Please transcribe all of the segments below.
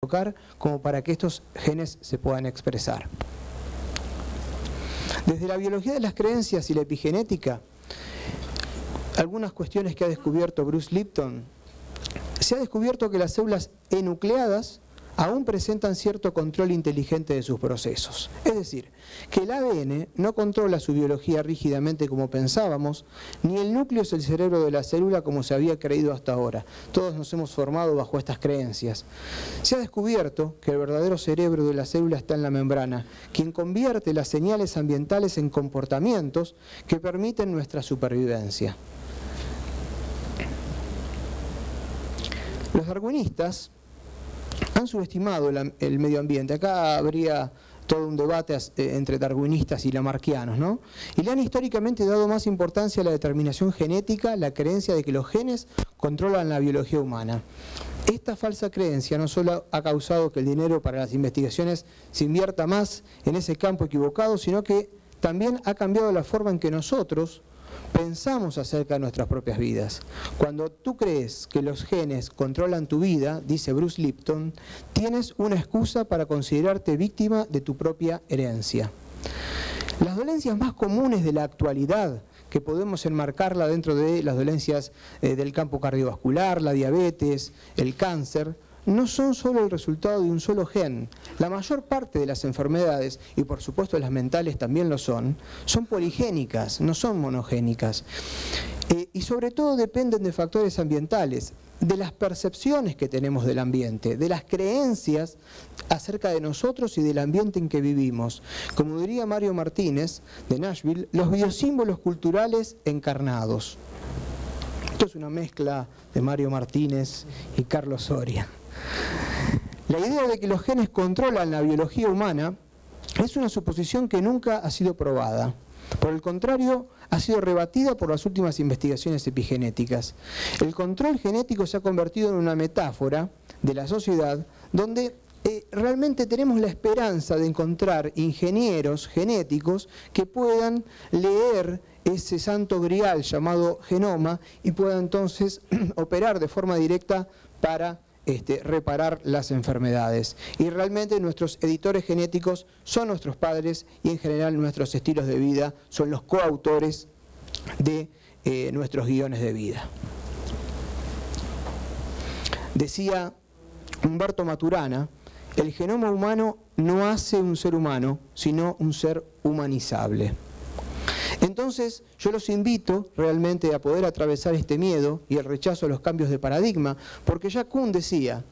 colocar como para que estos genes se puedan expresar. Desde la biología de las creencias y la epigenética, algunas cuestiones que ha descubierto Bruce Lipton, se ha descubierto que las células enucleadas aún presentan cierto control inteligente de sus procesos. Es decir, que el ADN no controla su biología rígidamente como pensábamos, ni el núcleo es el cerebro de la célula como se había creído hasta ahora. Todos nos hemos formado bajo estas creencias. Se ha descubierto que el verdadero cerebro de la célula está en la membrana, quien convierte las señales ambientales en comportamientos que permiten nuestra supervivencia. Los darwinistas han subestimado el medio ambiente. Acá habría todo un debate entre darwinistas y lamarckianos, ¿no? Y le han históricamente dado más importancia a la determinación genética, la creencia de que los genes controlan la biología humana. Esta falsa creencia no solo ha causado que el dinero para las investigaciones se invierta más en ese campo equivocado, sino que también ha cambiado la forma en que nosotros pensamos acerca de nuestras propias vidas. Cuando tú crees que los genes controlan tu vida, dice Bruce Lipton, tienes una excusa para considerarte víctima de tu propia herencia. Las dolencias más comunes de la actualidad, que podemos enmarcarla dentro de las dolencias del campo cardiovascular, la diabetes, el cáncer, no son solo el resultado de un solo gen. La mayor parte de las enfermedades, y por supuesto las mentales también lo son poligénicas, no son monogénicas. Y sobre todo dependen de factores ambientales, de las percepciones que tenemos del ambiente, de las creencias acerca de nosotros y del ambiente en que vivimos. Como diría Mario Martínez, de Nashville, los biosímbolos culturales encarnados. Esto es una mezcla de Mario Martínez y Carlos Soria. La idea de que los genes controlan la biología humana es una suposición que nunca ha sido probada. Por el contrario, ha sido rebatida por las últimas investigaciones epigenéticas. El control genético se ha convertido en una metáfora de la sociedad donde realmente tenemos la esperanza de encontrar ingenieros genéticos que puedan leer ese santo grial llamado genoma y puedan entonces operar de forma directa para reparar las enfermedades. Y realmente nuestros editores genéticos son nuestros padres y en general nuestros estilos de vida son los coautores de nuestros guiones de vida. Decía Humberto Maturana, el genoma humano no hace un ser humano, sino un ser humanizable. Entonces, yo los invito realmente a poder atravesar este miedo y el rechazo a los cambios de paradigma, porque ya Kuhn decía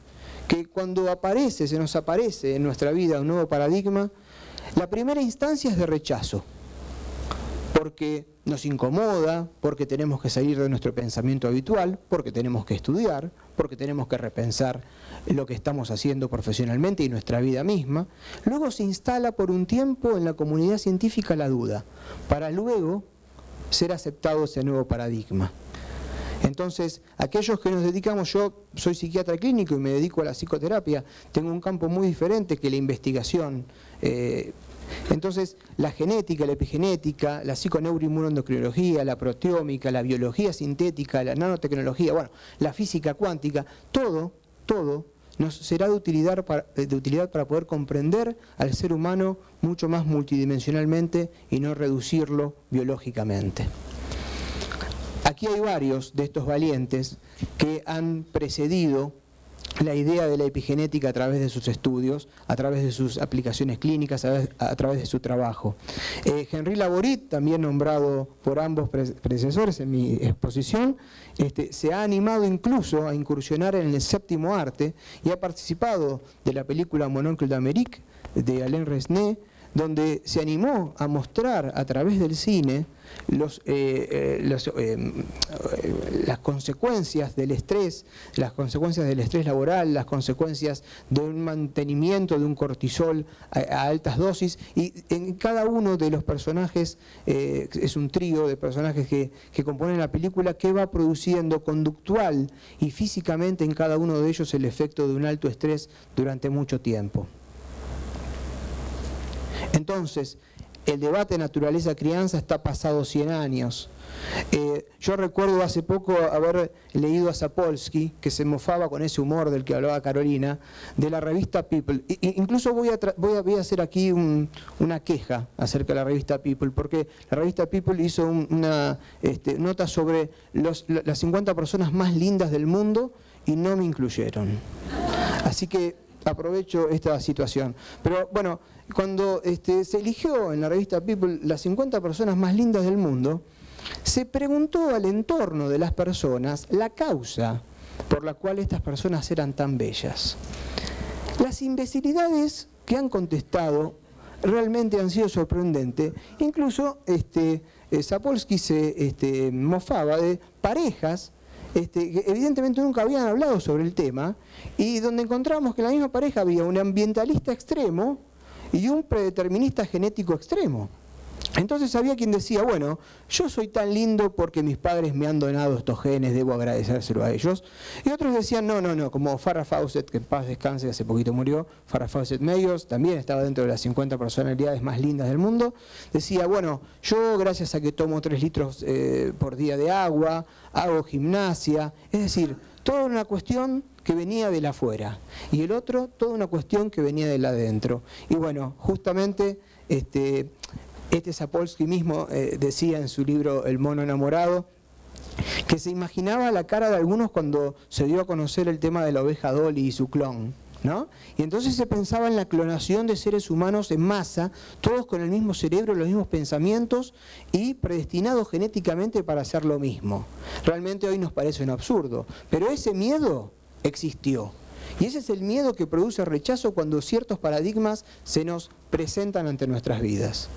que cuando se nos aparece en nuestra vida un nuevo paradigma, la primera instancia es de rechazo, porque nos incomoda, porque tenemos que salir de nuestro pensamiento habitual, porque tenemos que estudiar, porque tenemos que repensar lo que estamos haciendo profesionalmente y nuestra vida misma. Luego se instala por un tiempo en la comunidad científica la duda, para luego ser aceptado ese nuevo paradigma. Entonces, aquellos que nos dedicamos, yo soy psiquiatra clínico y me dedico a la psicoterapia, tengo un campo muy diferente que la investigación. Entonces, la genética, la epigenética, la psiconeuroinmunoendocrinología, la proteómica, la biología sintética, la nanotecnología, bueno, la física cuántica, todo nos será de utilidad para poder comprender al ser humano mucho más multidimensionalmente y no reducirlo biológicamente. Aquí hay varios de estos valientes que han precedido la idea de la epigenética a través de sus estudios, a través de sus aplicaciones clínicas, a través de su trabajo. Henri Laborit, también nombrado por ambos predecesores en mi exposición, se ha animado incluso a incursionar en el séptimo arte y ha participado de la película Mononcle d'Amérique de Alain Resnais, donde se animó a mostrar a través del cine las consecuencias del estrés, laboral, las consecuencias de un mantenimiento de un cortisol a altas dosis, y en cada uno de los personajes, es un trío de personajes que componen la película, que va produciendo conductual y físicamente en cada uno de ellos el efecto de un alto estrés durante mucho tiempo. Entonces, el debate naturaleza-crianza está pasado 100 años. Yo recuerdo hace poco haber leído a Sapolsky, que se mofaba con ese humor del que hablaba Carolina, de la revista People. Incluso voy a hacer aquí una queja acerca de la revista People, porque la revista People hizo una nota sobre las 50 personas más lindas del mundo y no me incluyeron. Así que aprovecho esta situación. Pero bueno, cuando se eligió en la revista People las 50 personas más lindas del mundo, se preguntó al entorno de las personas la causa por la cual estas personas eran tan bellas. Las imbecilidades que han contestado realmente han sido sorprendentes. Incluso Sapolsky se mofaba de parejas que evidentemente nunca habían hablado sobre el tema, y donde encontramos que en la misma pareja había un ambientalista extremo y un predeterminista genético extremo. Entonces había quien decía, bueno, yo soy tan lindo porque mis padres me han donado estos genes, debo agradecérselo a ellos. Y otros decían, no, como Farrah Fawcett, que en paz descanse, hace poquito murió, Farrah Fawcett Mayors, también estaba dentro de las 50 personalidades más lindas del mundo, decía, bueno, yo gracias a que tomo 3 litros por día de agua, hago gimnasia, es decir, toda una cuestión que venía de la afuera, y el otro, toda una cuestión que venía de la adentro. Y bueno, justamente Sapolsky mismo decía en su libro El mono enamorado que se imaginaba la cara de algunos cuando se dio a conocer el tema de la oveja Dolly y su clon, ¿no? Y entonces se pensaba en la clonación de seres humanos en masa, todos con el mismo cerebro, los mismos pensamientos y predestinados genéticamente para hacer lo mismo. Realmente hoy nos parece un absurdo, pero ese miedo existió. Y ese es el miedo que produce rechazo cuando ciertos paradigmas se nos presentan ante nuestras vidas.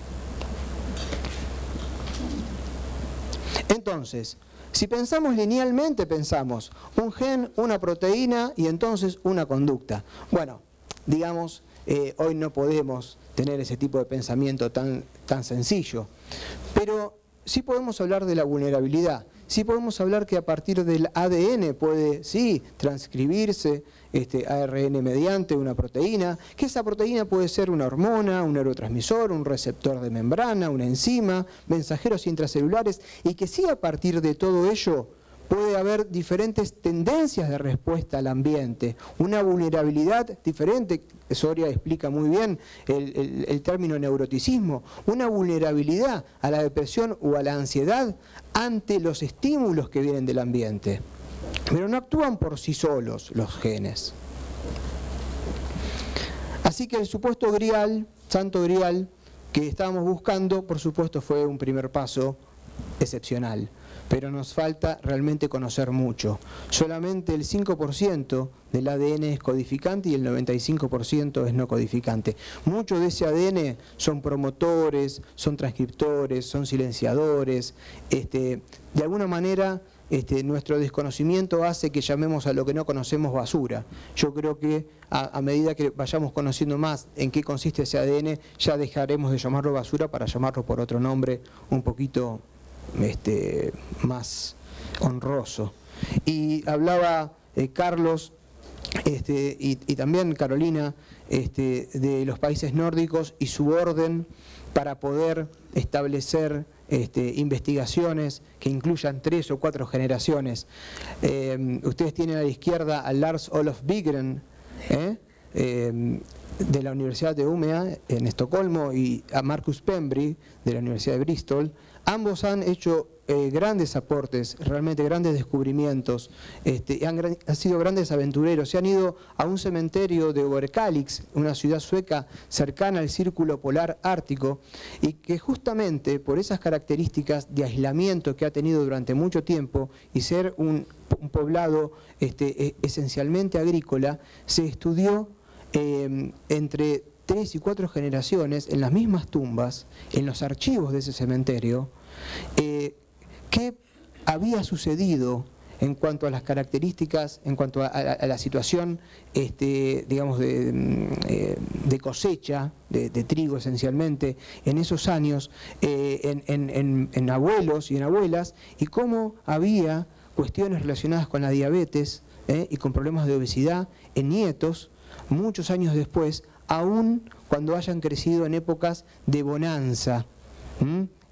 Entonces, si pensamos linealmente, pensamos un gen, una proteína y entonces una conducta. Bueno, digamos, hoy no podemos tener ese tipo de pensamiento tan sencillo, pero sí podemos hablar de la vulnerabilidad, sí podemos hablar que a partir del ADN puede, sí, transcribirse ARN mediante una proteína, que esa proteína puede ser una hormona, un neurotransmisor, un receptor de membrana, una enzima, mensajeros intracelulares, y que sí a partir de todo ello puede haber diferentes tendencias de respuesta al ambiente, una vulnerabilidad diferente. Soria explica muy bien el término neuroticismo, una vulnerabilidad a la depresión o a la ansiedad ante los estímulos que vienen del ambiente. Pero no actúan por sí solos los genes. Así que el supuesto grial, santo grial, que estábamos buscando, por supuesto fue un primer paso excepcional. Pero nos falta realmente conocer mucho. Solamente el 5% del ADN es codificante y el 95% es no codificante. Mucho de ese ADN son promotores, son transcriptores, son silenciadores. De alguna manera, nuestro desconocimiento hace que llamemos a lo que no conocemos basura. Yo creo que a medida que vayamos conociendo más en qué consiste ese ADN, ya dejaremos de llamarlo basura para llamarlo por otro nombre un poquito más honroso. Y hablaba Carlos y también Carolina de los países nórdicos y su orden para poder establecer investigaciones que incluyan 3 o 4 generaciones. Ustedes tienen a la izquierda a Lars Olof Bigren, de la Universidad de Umeå en Estocolmo, y a Marcus Pembry de la Universidad de Bristol. Ambos han hecho grandes aportes, realmente grandes descubrimientos, han sido grandes aventureros. Se han ido a un cementerio de Överkalix, una ciudad sueca cercana al círculo polar ártico, y que justamente por esas características de aislamiento que ha tenido durante mucho tiempo y ser un poblado esencialmente agrícola, se estudió entre 3 y 4 generaciones en las mismas tumbas, en los archivos de ese cementerio, qué había sucedido en cuanto a las características, en cuanto a la situación, digamos, de cosecha, de trigo esencialmente, en esos años, en abuelos y en abuelas, y cómo había cuestiones relacionadas con la diabetes y con problemas de obesidad en nietos, muchos años después, aún cuando hayan crecido en épocas de bonanza.